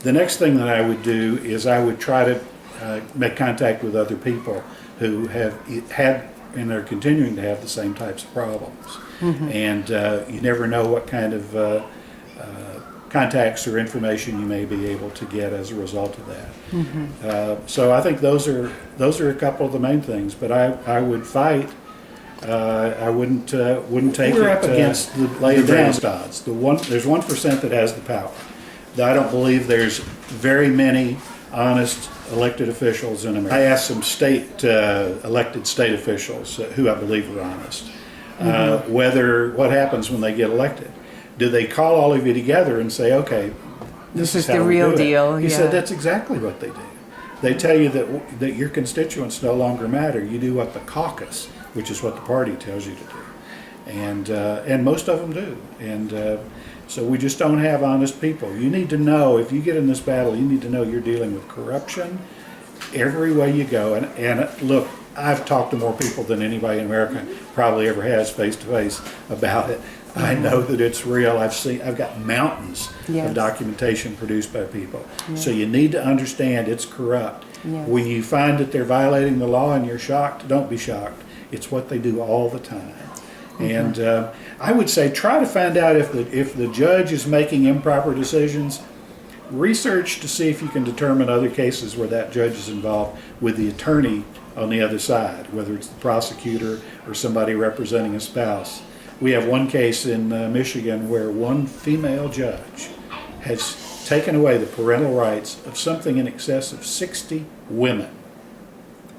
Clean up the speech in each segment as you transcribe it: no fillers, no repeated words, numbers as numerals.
The next thing that I would do is I would try to make contact with other people who have had and are continuing to have the same types of problems. And you never know what kind of contacts or information you may be able to get as a result of that. So I think those are a couple of the main things. But I would fight. I wouldn't take it up against the greatest odds. There's 1% that has the power. I don't believe there's very many honest elected officials in America. I asked some elected state officials who I believe are honest, what happens when they get elected. Do they call all of you together and say, okay, this is the real deal? He said that's exactly what they do. They tell you that your constituents no longer matter. You do what the caucus, which is what the party tells you to do. And most of them do. And so we just don't have honest people. You need to know, if you get in this battle, you need to know you're dealing with corruption every way you go. And look, I've talked to more people than anybody in America probably ever has face-to-face about it. I know that it's real. I've got mountains of documentation produced by people. So you need to understand it's corrupt. When you find that they're violating the law and you're shocked, don't be shocked. It's what they do all the time. And I would say try to find out if the judge is making improper decisions. Research to see if you can determine other cases where that judge is involved with the attorney on the other side, whether it's the prosecutor or somebody representing a spouse. We have one case in Michigan where one female judge has taken away the parental rights of something in excess of 60 women.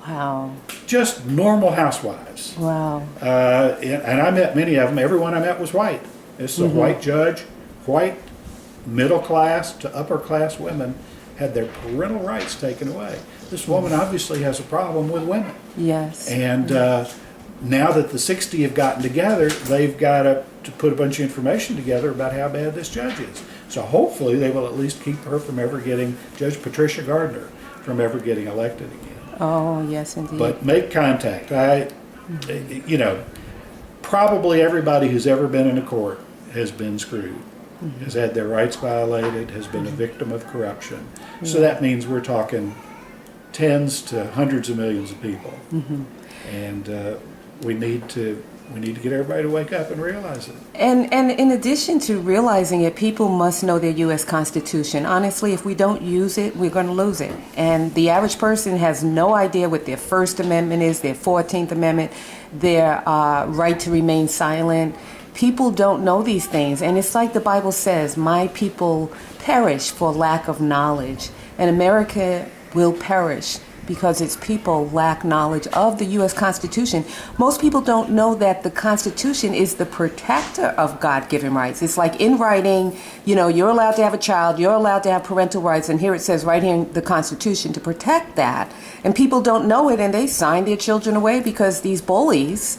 Wow. Just normal housewives. Wow. And I met many of them. Everyone I met was white. This is a white judge. White, middle class to upper class women had their parental rights taken away. This woman obviously has a problem with women. Yes. And now that the 60 have gotten together, they've got to put a bunch of information together about how bad this judge is. So hopefully they will at least keep her from ever getting, Judge Patricia Gardner, from ever getting elected again. Oh, yes, indeed. But make contact. Probably everybody who's ever been in a court has been screwed, has had their rights violated, has been a victim of corruption. So that means we're talking tens to hundreds of millions of people. And we need to get everybody to wake up and realize it. And in addition to realizing it, people must know their U.S. Constitution. Honestly, if we don't use it, we're going to lose it. And the average person has no idea what their First Amendment is, their 14th Amendment, their right to remain silent. People don't know these things. And it's like the Bible says, my people perish for lack of knowledge. And America will perish because its people lack knowledge of the U.S. Constitution. Most people don't know that the Constitution is the protector of God-given rights. It's like in writing, you're allowed to have a child, you're allowed to have parental rights, and here it says right here in the Constitution to protect that. And people don't know it, and they sign their children away because these bullies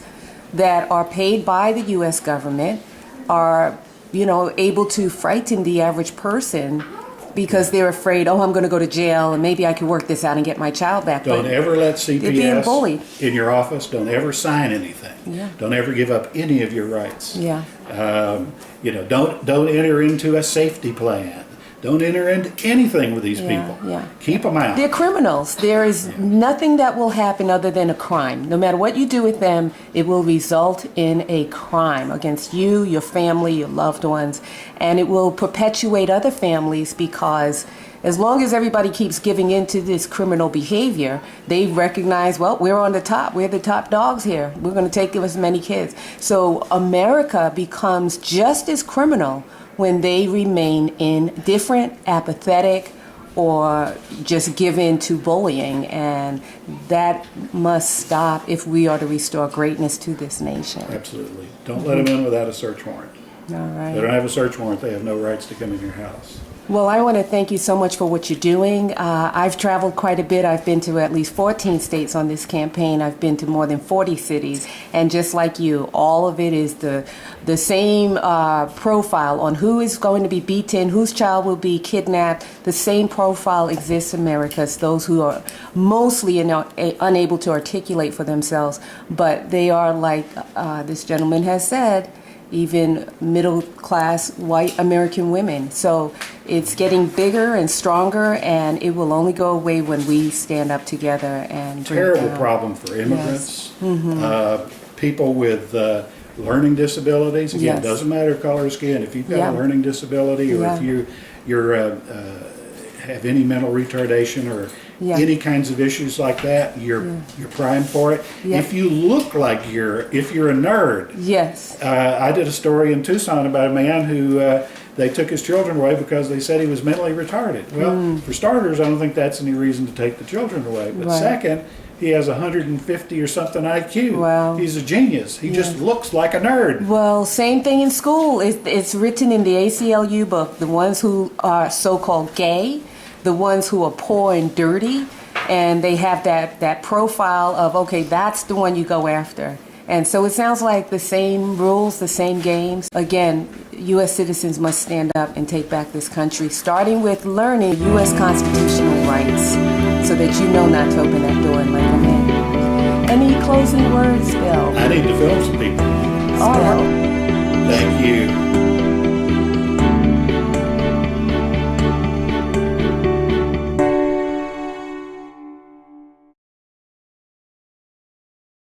that are paid by the U.S. government are, able to frighten the average person because they're afraid, I'm going to go to jail and maybe I can work this out and get my child back. Don't ever let CPS in your office. Don't ever sign anything. Don't ever give up any of your rights. Don't enter into a safety plan. Don't enter into anything with these people. Keep them out. They're criminals. There is nothing that will happen other than a crime. No matter what you do with them, it will result in a crime against you, your family, your loved ones, and it will perpetuate other families because as long as everybody keeps giving in to this criminal behavior, they recognize, we're on the top. We're the top dogs here. We're going to take as many kids. So America becomes just as criminal when they remain indifferent, apathetic, or just give in to bullying. And that must stop if we are to restore greatness to this nation. Absolutely. Don't let them in without a search warrant. All right. They don't have a search warrant. They have no rights to come in your house. Well, I want to thank you so much for what you're doing. I've traveled quite a bit. I've been to at least 14 states on this campaign. I've been to more than 40 cities. And just like you, all of it is the same profile on who is going to be beaten, whose child will be kidnapped. The same profile exists in America. It's those who are mostly unable to articulate for themselves. But they are, like this gentleman has said, even middle-class white American women. So it's getting bigger and stronger, and it will only go away when we stand up together and bring it Terrible down. problem for immigrants, people with learning disabilities. Again, Yes. it doesn't matter color of skin. If you've got Yeah. a learning disability, or if you're have any mental retardation or Yeah. any kinds of issues like that, you're primed for it. Yeah. If you look like if you're a nerd. Yes. I did a story in Tucson about a man who they took his children away because they said he was mentally retarded. Well, for starters, I don't think that's any reason to take the children away. But Right. second, he has 150 or something IQ. Wow. He's a genius. He just looks like a nerd. Well, same thing in school. It's written in the ACLU book. The ones who are so-called gay, the ones who are poor and dirty, and they have that profile of, okay, that's the one you go after. And so it sounds like the same rules, the same games. Again, U.S. citizens must stand up and take back this country, starting with learning U.S. constitutional rights so that you know not to open that door and let them in. Any closing words, Bill? I need to film some people. All right. Thank you.